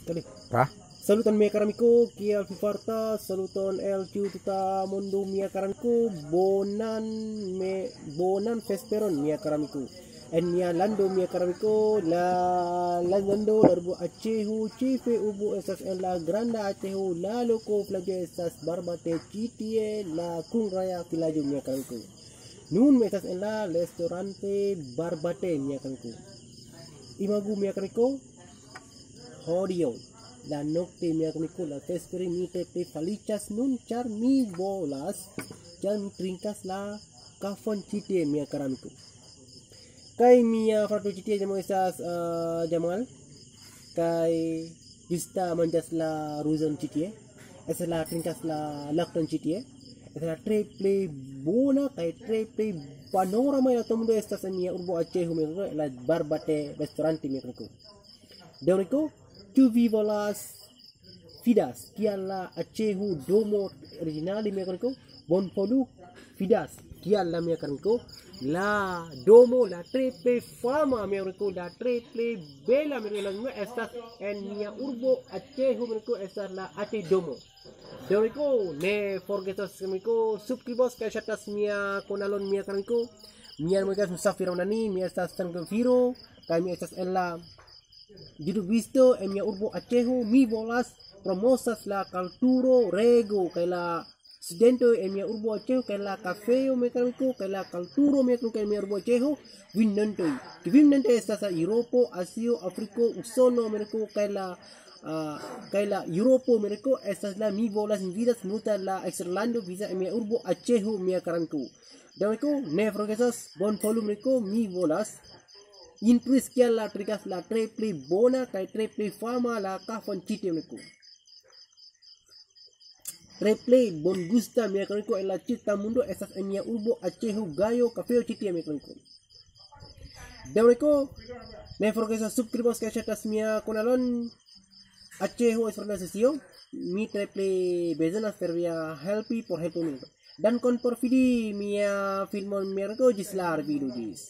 Kali. Pra? Saluton mia karamiku, kiel fifarta, saluton el tiu tuta mondo mia karamiko, bonan vesperon mia karamiku. En mia lando mia karamiku, la lando larbu Acehu, cife ubu estas en la granda Acehu, la loko flajo estas barbate citie la kungraya vilaĝo mia karamiku. Nun mi estas en la restaurante barbate mia karamiku. Imagu mia karamiku, hodiaŭ. La nokte mia karamiku, la vespere mi tre feliĉas nun, ĉar mi volas, ĉar mi trinkas la kafon ĉi tie mia karamiku. Kaj mia frato ĉi tie jamo estas Jamal, kaj justa manĝas la ruzon ĉi tie, estas la trinkas la lakton ĉi tie, estas la tre bona kaj tre panorama la todo mundo estas en mia urbo Acehu mia karamiku, la Barbate restaurante mia karamiku. Daŭriku, ĉu vi volas fidas kial la Acehu domo originale mia karamiku? Bonvolu fidas kial la mia karamiku? La domo la tre fama mia karamiku, la tre bela mia karamiku estas en mia urbo Acehu mia karamiku, estas la Aceh Domo. Daŭriku, ne forgetos karamiku subskribos kaj ŝatas mia kanalon mia karamiku. Mia nomo estas Musafir Ramadhani, mi estas transgrafiro kaj mi estas en la jutubisto en mia urbo Acehu. Mi volas promosas la kulturo rego kaj la studento en mia urbo Acehu kaj la kafeo mia karamiku kaj la kulturo mia karamiku en mia urbo Acehu vinnantoj. Vinnantoj estas Eŭropo, Azio, Afriko, Usono Ameriko kaj la Eŭropo Ameriko estas la mi volas invitas multa la eksterlando visa en mia urbo Acehu mia karamiku. Daŭriku, ne forgesos bonvolu Ameriko, mi volas instruis kial la trikas la tre bona kaj tre fama la kafon ĉi tie Ameriko. Tre bongusta mia karamiku en la ĉirta mundo estas en mia urbo Acehu Gayo kafeo ĉi tie mia karamiku. Daŭriku, ne forgesos subskribos kaj ŝatas mia kanalon Acehu Esperanto. Mi tre bezonas per via helpi por helpi min. Dankon por vidi mia filmon mia ĝis la revido ĝis.